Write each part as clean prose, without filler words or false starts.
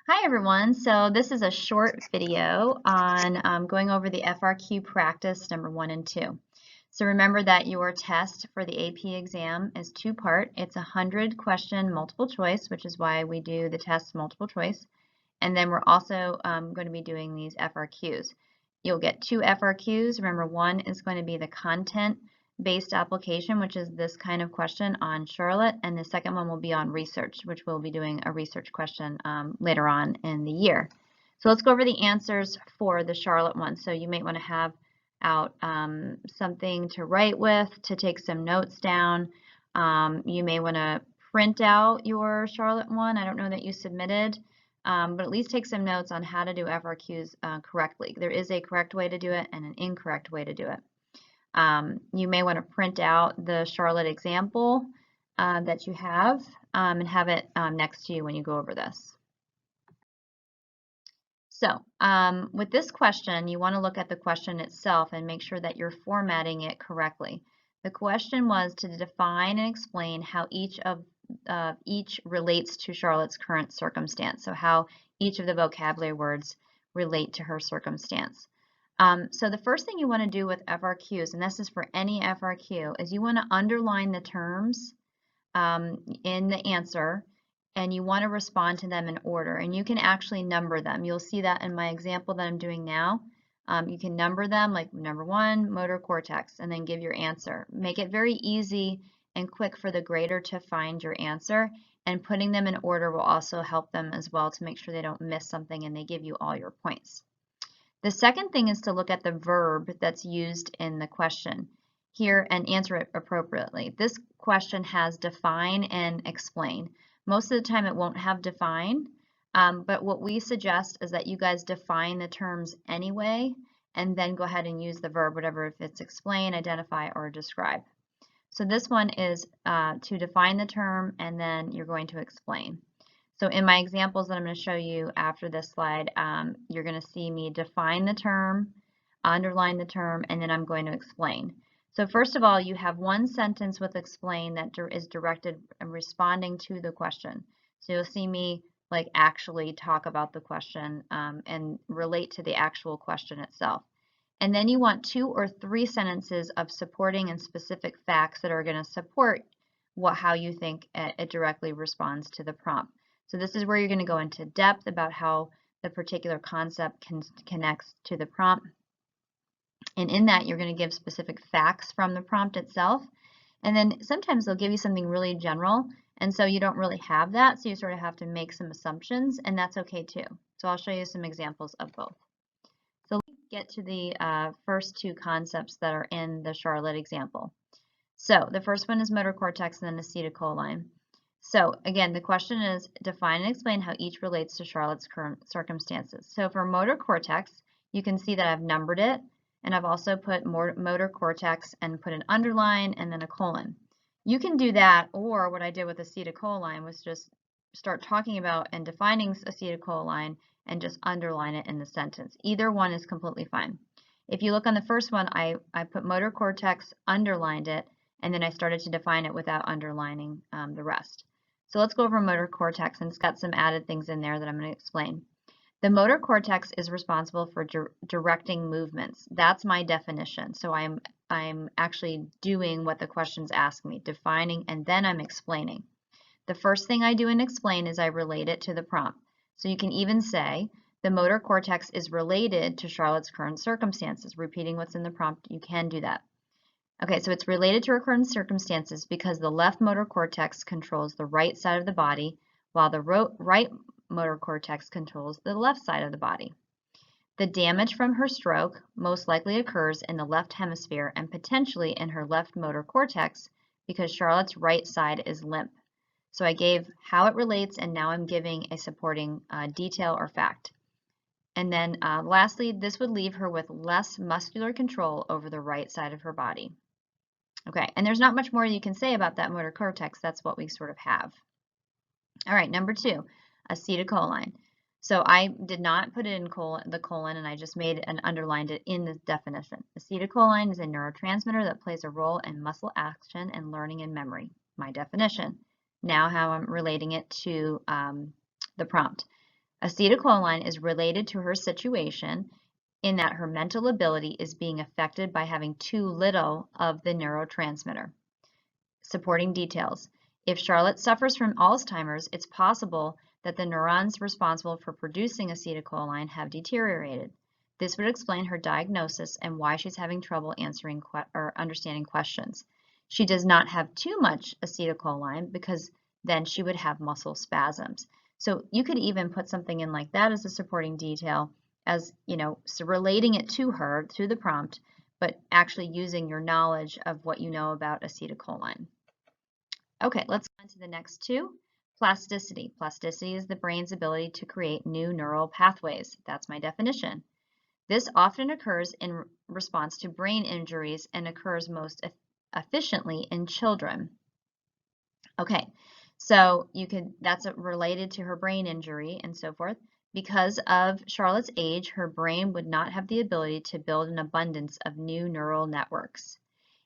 Hi everyone, so this is a short video on going over the FRQ practice number 1 and 2. So remember that your test for the AP exam is two-part. It's a 100-question multiple choice, which is why we do the test multiple choice. And then we're also going to be doing these FRQs. You'll get two FRQs. Remember, one is going to be the content-based application, which is this kind of question on Charlotte, and the second one will be on research, which we'll be doing a research question later on in the year. So let's go over the answers for the Charlotte one. So you might want to have out something to write with, to take some notes down. You may want to print out your Charlotte one. I don't know that you submitted. But at least take some notes on how to do FRQs correctly. There is a correct way to do it and an incorrect way to do it. You may want to print out the Charlotte example that you have and have it next to you when you go over this. So with this question, you want to look at the question itself and make sure that you're formatting it correctly. The question was to define and explain how each relates to Charlotte's current circumstance, so how each of the vocabulary words relate to her circumstance. So the first thing you want to do with FRQs, and this is for any FRQ, is you want to underline the terms in the answer, and you want to respond to them in order, and you can actually number them. You'll see that in my example that I'm doing now. You can number them, like number 1, motor cortex, and then give your answer. Make it very easy and quick for the grader to find your answer, and putting them in order will also help them as well to make sure they don't miss something and they give you all your points. The second thing is to look at the verb that's used in the question here and answer it appropriately. This question has define and explain. Most of the time it won't have define, but what we suggest is that you guys define the terms anyway and then go ahead and use the verb, whatever, if it's explain, identify, or describe. So this one is to define the term, and then you're going to explain. So in my examples that I'm going to show you after this slide, you're going to see me define the term, underline the term, and then I'm going to explain. So first of all, you have one sentence with explain that is directed and responding to the question. So you'll see me like actually talk about the question and relate to the actual question itself. And then you want 2 or 3 sentences of supporting and specific facts that are going to support how you think it directly responds to the prompt. So this is where you're going to go into depth about how the particular concept connects to the prompt. And in that, you're going to give specific facts from the prompt itself. And then sometimes they'll give you something really general, and so you don't really have that, so you sort of have to make some assumptions, and that's okay too. So I'll show you some examples of both. So let's get to the first 2 concepts that are in the Charlotte example. So the first one is motor cortex and then acetylcholine. So again, the question is define and explain how each relates to Charlotte's current circumstances. So for motor cortex, you can see that I've numbered it, and I've also put motor cortex and put an underline and then a colon. You can do that, or what I did with acetylcholine was just start talking about and defining acetylcholine and just underline it in the sentence. Either one is completely fine. If you look on the first one, I put motor cortex, underlined it, and then I started to define it without underlining the rest. So let's go over motor cortex, and it's got some added things in there that I'm going to explain. The motor cortex is responsible for directing movements. That's my definition. So I'm actually doing what the questions ask me, defining, and then I'm explaining. The first thing I do and explain is I relate it to the prompt. So you can even say the motor cortex is related to Charlotte's current circumstances. Repeating what's in the prompt, you can do that. Okay, so it's related to her current circumstances because the left motor cortex controls the right side of the body, while the right motor cortex controls the left side of the body. The damage from her stroke most likely occurs in the left hemisphere and potentially in her left motor cortex because Charlotte's right side is limp. So I gave how it relates, and now I'm giving a supporting detail or fact. And then lastly, this would leave her with less muscular control over the right side of her body. Okay, and there's not much more you can say about that motor cortex. That's what we sort of have. All right, number 2, acetylcholine. So I did not put it in the colon, and I just made it and underlined it in the definition. Acetylcholine is a neurotransmitter that plays a role in muscle action and learning and memory. My definition. Now how I'm relating it to the prompt. Acetylcholine is related to her situation in that her mental ability is being affected by having too little of the neurotransmitter. Supporting details. If Charlotte suffers from Alzheimer's, it's possible that the neurons responsible for producing acetylcholine have deteriorated. This would explain her diagnosis and why she's having trouble answering or understanding questions. She does not have too much acetylcholine because then she would have muscle spasms. So you could even put something in like that as a supporting detail, as so relating it to her through the prompt, but actually using your knowledge of what you know about acetylcholine. Okay, let's go on to the next two. Plasticity. Plasticity is the brain's ability to create new neural pathways. That's my definition. This often occurs in response to brain injuries and occurs most efficiently in children. Okay, so that's related to her brain injury and so forth. Because of Charlotte's age, her brain would not have the ability to build an abundance of new neural networks.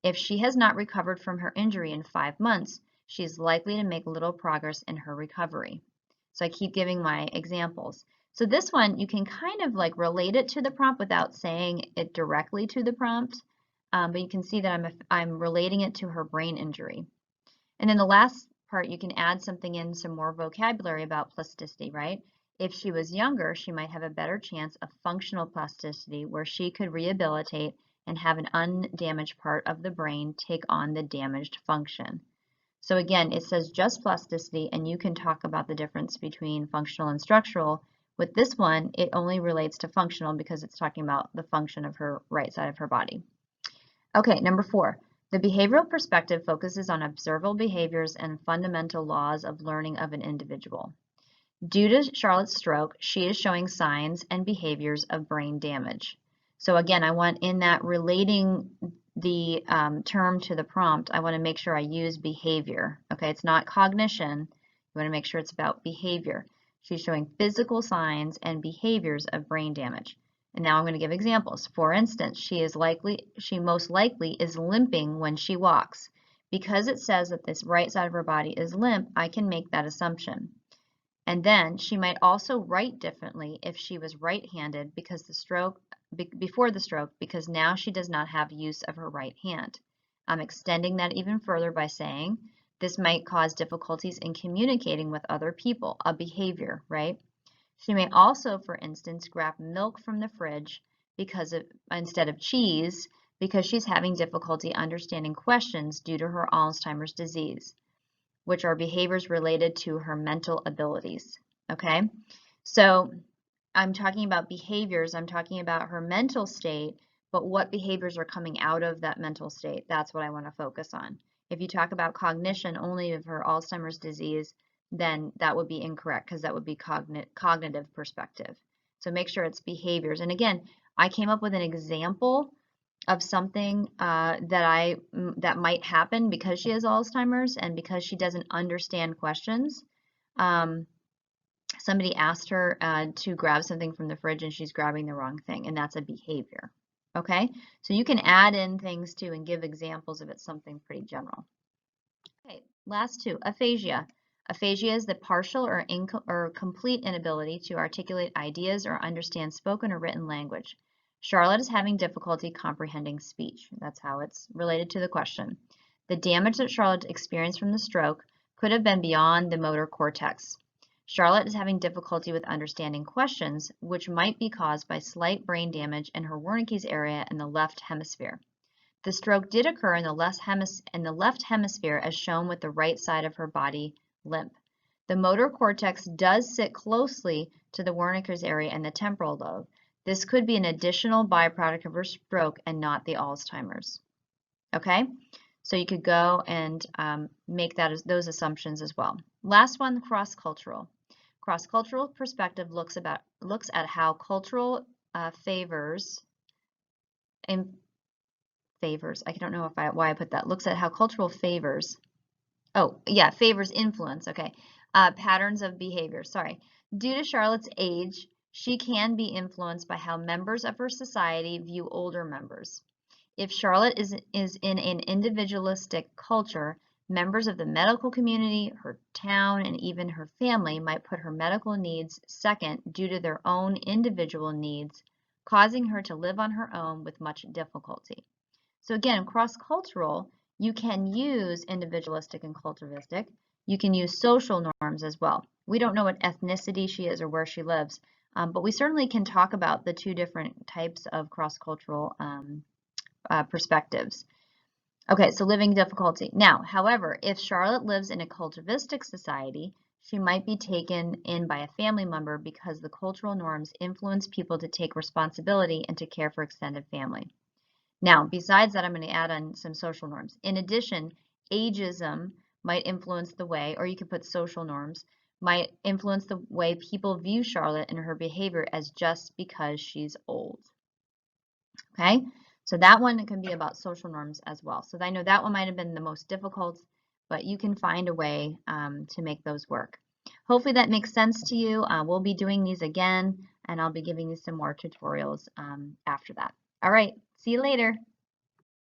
If she has not recovered from her injury in 5 months, she is likely to make little progress in her recovery. So I keep giving my examples. So this one, you can kind of like relate it to the prompt without saying it directly to the prompt, but you can see that I'm relating it to her brain injury. And then the last part, you can add something in, some more vocabulary about plasticity, right? If she was younger, she might have a better chance of functional plasticity where she could rehabilitate and have an undamaged part of the brain take on the damaged function. So again, it says just plasticity, and you can talk about the difference between functional and structural. With this one, it only relates to functional because it's talking about the function of her right side of her body. Okay, number 4. The behavioral perspective focuses on observable behaviors and fundamental laws of learning of an individual. Due to Charlotte's stroke, she is showing signs and behaviors of brain damage. So again, I want in that relating the term to the prompt, I want to make sure I use behavior. Okay, it's not cognition. You want to make sure it's about behavior. She's showing physical signs and behaviors of brain damage. And now I'm going to give examples. For instance, she most likely is limping when she walks. Because it says that this right side of her body is limp, I can make that assumption. And then she might also write differently if she was right-handed because before the stroke, because now she does not have use of her right hand. I'm extending that even further by saying this might cause difficulties in communicating with other people, a behavior, right? She may also, for instance, grab milk from the fridge instead of cheese because she's having difficulty understanding questions due to her Alzheimer's disease, which are behaviors related to her mental abilities, okay? So I'm talking about behaviors, I'm talking about her mental state, but what behaviors are coming out of that mental state? That's what I want to focus on. If you talk about cognition only of her Alzheimer's disease, then that would be incorrect because that would be cognitive perspective. So make sure it's behaviors. And again, I came up with an example of something that might happen because she has Alzheimer's and because she doesn't understand questions. Somebody asked her to grab something from the fridge and she's grabbing the wrong thing, and that's a behavior. Okay, so you can add in things too and give examples if it's something pretty general. Okay, last two, aphasia. Aphasia is the partial or complete inability to articulate ideas or understand spoken or written language. Charlotte is having difficulty comprehending speech. That's how it's related to the question. The damage that Charlotte experienced from the stroke could have been beyond the motor cortex. Charlotte is having difficulty with understanding questions, which might be caused by slight brain damage in her Wernicke's area in the left hemisphere. The stroke did occur in the left hemisphere as shown with the right side of her body limp. The motor cortex does sit closely to the Wernicke's area and the temporal lobe. This could be an additional byproduct of her stroke and not the Alzheimer's. Okay, so you could go and make those assumptions as well. Last one, cross-cultural. Cross-cultural perspective looks at how cultural favors. I don't know why I put that. Looks at how cultural favors. Oh, yeah, favors influence. Okay, patterns of behavior. Sorry. Due to Charlotte's age, she can be influenced by how members of her society view older members. If Charlotte is in an individualistic culture, Members of the medical community, her town, and even her family might put her medical needs second due to their own individual needs, causing her to live on her own with much difficulty. So again, cross-cultural, you can use individualistic and culturalistic. You can use social norms as well. We don't know what ethnicity she is or where she lives, but we certainly can talk about the two different types of cross-cultural perspectives. Okay, so living difficulty. Now, however, if Charlotte lives in a cultivistic society, she might be taken in by a family member because the cultural norms influence people to take responsibility and to care for extended family. Now, besides that, I'm going to add on some social norms. In addition, ageism might influence the way, or you could put social norms, might influence the way people view Charlotte and her behavior as just because she's old. Okay, so that one can be about social norms as well. So I know that one might have been the most difficult, but you can find a way to make those work. Hopefully that makes sense to you. We'll be doing these again, and I'll be giving you some more tutorials after that. All right, see you later.